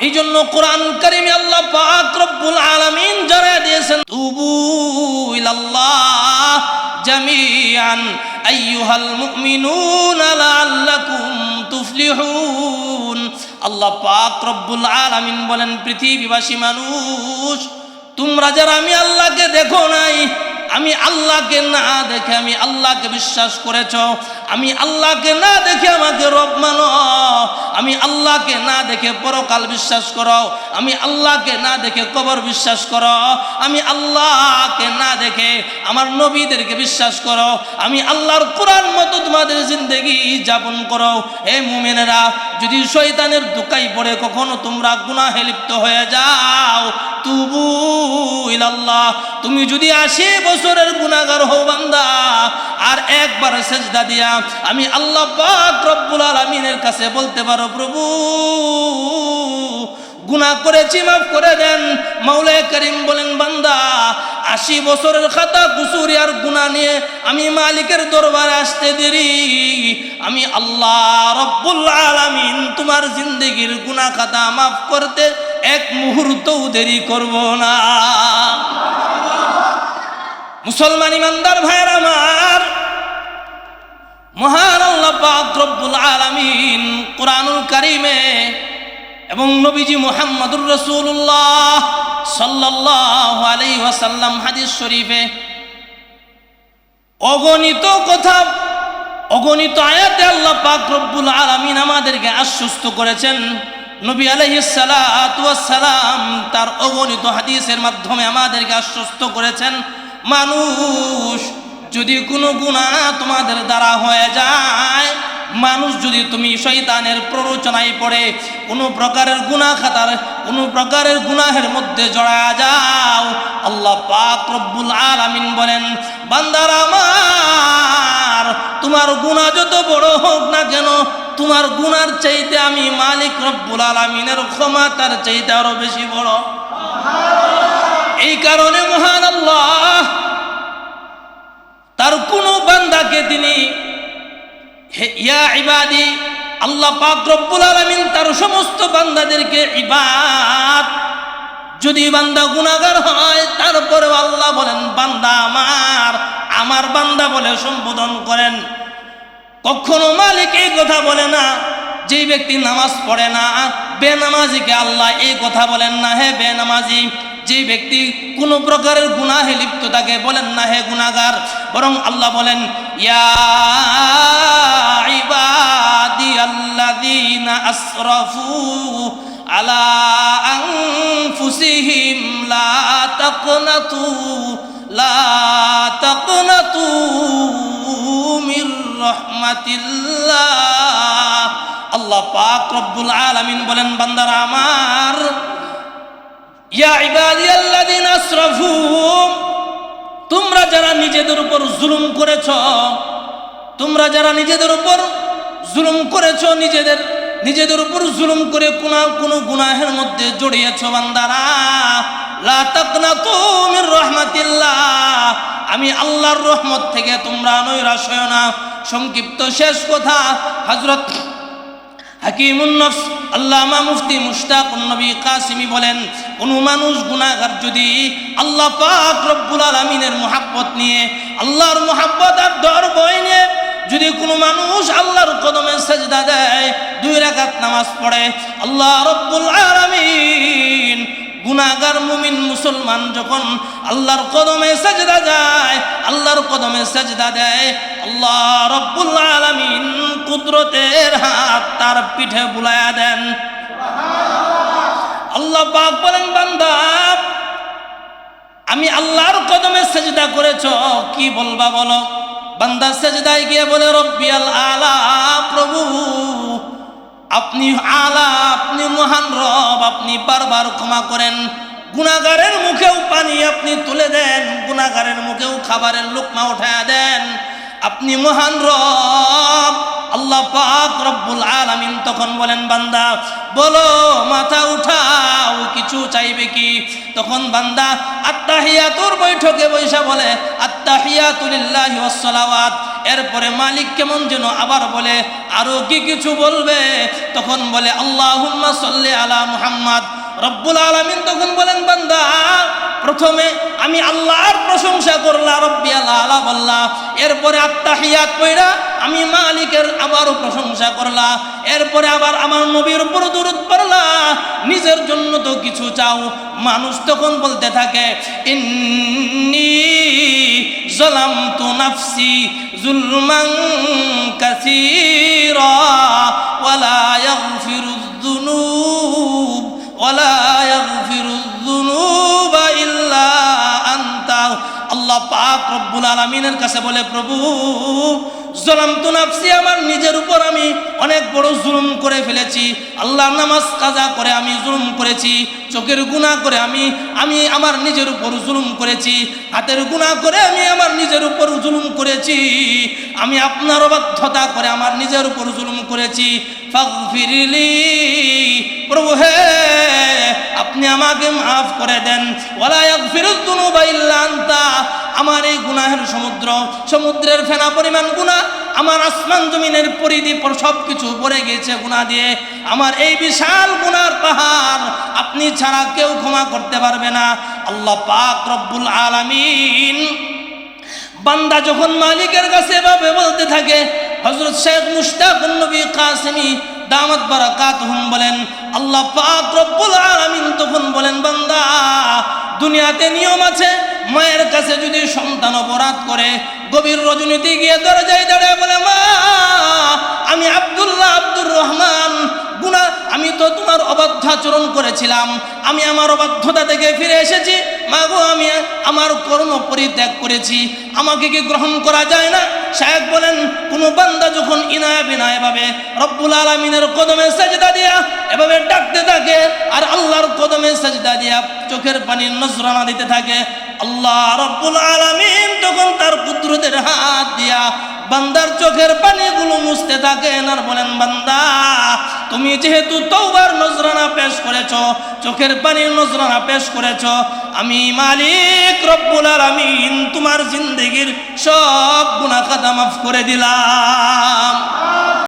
এই জন্য কোরআন কারীমে আল্লাহ পাক রব্বুল আলামিন জানায় দিয়েছেন, তুবু ইলাল্লাহ জামিআন আইয়ুহাল মুমিনুনা লাআল্লাকুম তুফলিহুন। আল্লাহ পাক রব্বুল আলামিন বলেন, পৃথিবীবাসী মানুষ, তোমরা যারা আমি আল্লাহকে দেখো নাই, আমি আল্লাহকে না দেখে আমি আল্লাহকে বিশ্বাস করেছ, আমি আল্লাহকে না দেখে আমাকে রব মানো, আমি আল্লাহকে না দেখে পরকাল বিশ্বাস করো, আমি আল্লাহকে না দেখে কবর বিশ্বাস করো, আমি আল্লাহকে না দেখে আমার নবীদেরকে বিশ্বাস করো, আমি আল্লাহর কোরআন মতো তোমাদের জিন্দেগি যাপন করো। হে মুমিনেরা, যদি শয়তানের ধোঁকায় পড়ে কখনো তোমরা গুনাহে লিপ্ত হয়ে যাও, তুবু ইলাল্লাহ, তুমি যদি 80 বছরের গুনাহগার হও বান্দা, আর একবার সেজদা দিয়া আমি আল্লাহ পাক রব্বুল আলামিনের কাছে বলতে পারো, প্রভু গুনাহ করেছি, মাফ করে দেন। মাওলা করিম বলেন, বান্দা 80 বছরের খাতা কুসুরি আর গুনাহ নিয়ে আমি মালিকের দরবারে আসতে দেরি, আমি আল্লাহ রব্বুল আলামিন তোমার জিন্দেগির গুনাহ খাতা মাফ করতে এক মুহূর্তও দেরি করব না। মুসলমান ইমানদার ভাইয়ের আমার, মহান আল্লাহ পাক রব্বুল আলামিন কোরআনুল কারীমে এবং নবীজি মুহাম্মদুর রাসূলুল্লাহ সাল্লাল্লাহু আলাইহি ওয়াসাল্লাম হাদিস শরীফে অগণিত কথা, অগণিত আয়াতে আল্লাহ পাক রব্বুল আলামিন আমাদেরকে আশ্বস্ত করেছেন। নবী আলাইহিস সালাতু ওয়াস সালাম তার অগণিত হাদিসের মাধ্যমে আমাদেরকে আশ্বস্ত করেছেন, মানুষ যদি কোনো গুনাহ তোমাদের দ্বারা হয়ে যায়, মানুষ যদি তুমি শয়তানের প্ররোচনায় পড়ে কোনো প্রকারের গুনাহ খাতার কোনো প্রকারের গুনাহের মধ্যে জড়ায়া যাও, আল্লাহ পাক রব্বুল আলামিন বলেন, বান্দারা আমার, তোমার গুনাহ যত বড় হোক না কেন, তোমার গুনার চাইতে আমি মালিক রব্বুল আলামিনের ক্ষমা তার চাইতে আরো বেশি বড়। এই কারণে মহান আল্লাহ তার কোন বান্দাকে তিনি ইয়া ইবাদি, আল্লাহ পাক রব্বুল আলামিন তার সমস্ত বান্দাদেরকে ইবাদ, যদি বান্দা গুনাহগার হয় তারপরেও আল্লাহ বলেন বান্দা আমার, আমার বান্দা বলে সম্বোধন করেন। কখনো মালিক এই কথা বলে না, যে ব্যক্তি নামাজ পড়ে না বেনামাজিকে আল্লাহ এই কথা বলেন না, হে বেনামাজি। যে ব্যক্তি কোনো প্রকারের গুনাহে লিপ্ত তাকে বলেন না হে গুনাহগার, বরং আল্লাহ বলেন, ইয়া ইবাদিয়াল্লাযীনা আসরাফু আলা আনফুসিহিম লা তাকনাতু মির রাহমাতিল্লাহ। আল্লাহ পাক রব্বুল আলামিন বলেন, বান্দারা আমার, ইয়া ইবাদিয়াল্লাযীনা আসরাফু, তোমরা যারা নিজেদের উপর জুলুম করেছ, তোমরা যারা নিজেদের উপর জুলুম করেছ, নিজেদের উপর জুলুম করে কোনো গুনাহের মধ্যে জড়িয়েছ, বান্দারা, লা তাকনাতু মির রাহমাতিল্লাহ, আমি আল্লাহর রহমত থেকে তোমরা নৈরাশ হয়ো না। সংক্ষিপ্ত শেষ কথা, হযরত হাকিমুন নফস আল্লামা মুফতি মুশতাকুন নবী কাসিমি বলেন, কোন মানুষ গুনাহগার যদি আল্লাহ পাক রব্বুল আলামিনের মুহাব্বত নিয়ে, আল্লাহর মুহাব্বত আর ডর ভয় নিয়ে যদি কোনো মানুষ আল্লাহর কদমে সেজদা দেয়, 2 রাকাত নামাজ পড়ে, আল্লাহ রব্বুল আলামিন গুনাহগার মুমিন মুসলমান যখন আল্লাহর কদমে সেজদা যায়, আল্লাহর কদমে সেজদা দেয়, আল্লাহ রব্বুল আলামিন কুদরতের হাত তার পিঠে বুলায়া দেন। আল্লাহ পাক বলেন, বান্দা আমি আল্লাহর কদমে সেজদা করেছ, কি বলবা বলো? বান্দা সেজদায় গিয়ে বলে, রব্বিয়াল আলা, প্রভু আপনি আলা, আপনি মহান রব, আপনি বারবার ক্ষমা করেন। গুনাহগারের মুখেও পানি আপনি তুলে দেন, গুনাহগারের মুখেও খাবারের লোকমা উঠায়া দেন, আপনি মহান রব। আল্লাহ পাক রব্বুল আলামিন তখন বলেন, বান্দা বলো, মাথা উঠাও, কিছু চাইবে কি? তখন বান্দা আত্তাহিয়াতুর বৈঠকে বৈশা বলে, আত্তাহিয়াতু লিল্লাহি ওয়াস সালাওয়াত, এরপরে মালিক কেমন যেন আবার বলে আরো কি কিছু বলবে, তখন বলে আল্লাহুম্মা সাল্লি আলা মুহাম্মদ। রব্বুল আলামিন তখন বলেন বান্দা প্রথমে আমি আল্লাহর প্রশংসা করলা, রব্বিয়াল আলা বললা, এরপরে আত্তাহিয়াত পড়া আমি মালিকের আবারও প্রশংসা করলা, এরপরে আবার আমার নবীর উপর দরুদ পড়লা, নিজের জন্য তো কিছু চাও। মানুষ তখন বলতে থাকে ইন্নী যালামতু নাফসি যুলমান কাসীরা ওয়ালা ইয়াগফিরুয যুনুব ওয়ালা ইয়াগফিরুয যুনুবা ইল্লা আনতা। আল্লাহ পাক রব্বুল আলামিনের কাছে বলে প্রভু যালামতু নাফসি, আমার নিজের উপর আমি অনেক বড় জুলুম করে ফেলেছি। আল্লাহ নামাজ কাজা করে আমি জুলুম করেছি, চোখের গুনাহ করে আমি আমার নিজের উপর জুলুম করেছি, হাতের গুনাহ করে আমি আমার নিজের উপর জুলুম করেছি, আমি আপনার অবাধ্যতা করে আমার নিজের উপর জুলুম করেছি। ফাগফিরলি, প্রভু হে আপনি আমাকে মাফ করে দেন। ওয়ালা ইয়াগফিরুয যুনুবা ইল্লা আনতা, আমার এই গুনাহের সমুদ্রের ফেনা পরিমাণ গুনাহ, আমার আসমান জমিনের পরিধি সব কিছু ভরে গেছে গুনাহ দিয়ে। আমার এই বিশাল গুনার পাহাড় আপনি ছাড়া কেউ ক্ষমা করতে পারবে না। আল্লাহ পাক রব্বুল আলামিন বান্দা যখন মালিকের কাছে এভাবে বলতে থাকে, হযরত শেখ মুশতাকুন নবী কাসেমী দামাত বারাকাতুহুম বলেন আল্লাহ পাক রব্বুল আলামিন তখন বলেন বান্দা দুনিয়াতে নিয়ম আছে, মায়ের কাছে যদি সন্তান অপরাধ করে গভীর রজনীতে গিয়ে দরজায় দাঁড়িয়ে বলে মা আমি আব্দুর রহমান গুনাহ, আমি তো তোমার অবাধ্যাচরণ করেছিলাম, আমি আমার অবাধ্যতা থেকে ফিরে এসেছি, মা গো আমি আমার কর্ম পরিত্যাগ করেছি, আমাকে কি গ্রহণ করা যায় না? শায়েখ বলেন কোন বান্দা যখন ইনায়া বিনায়া ভাবে রব্বুল আলামিনের কদমে সাজদা দিয়া এভাবে ডাকতে থাকে আর আল্লাহর কদমে সাজদা দিয়া চোখের পানির নজরানা দিতে থাকে, আল্লাহ রব্বুল আলামিন তখন তার কুদরতের হাত দিয়া বান্দার চোখের পানিগুলো মুছতে থাকেন আর বলেন বান্দা তুমি যেহেতু তওবার নজরানা পেশ করেছো, চোখের পানির নজরানা পেশ করেছো, আমি মালিক রব্বুল আলামিন তোমার জিন্দেগির সব গুনাহ খাতা মাফ করে দিলাম।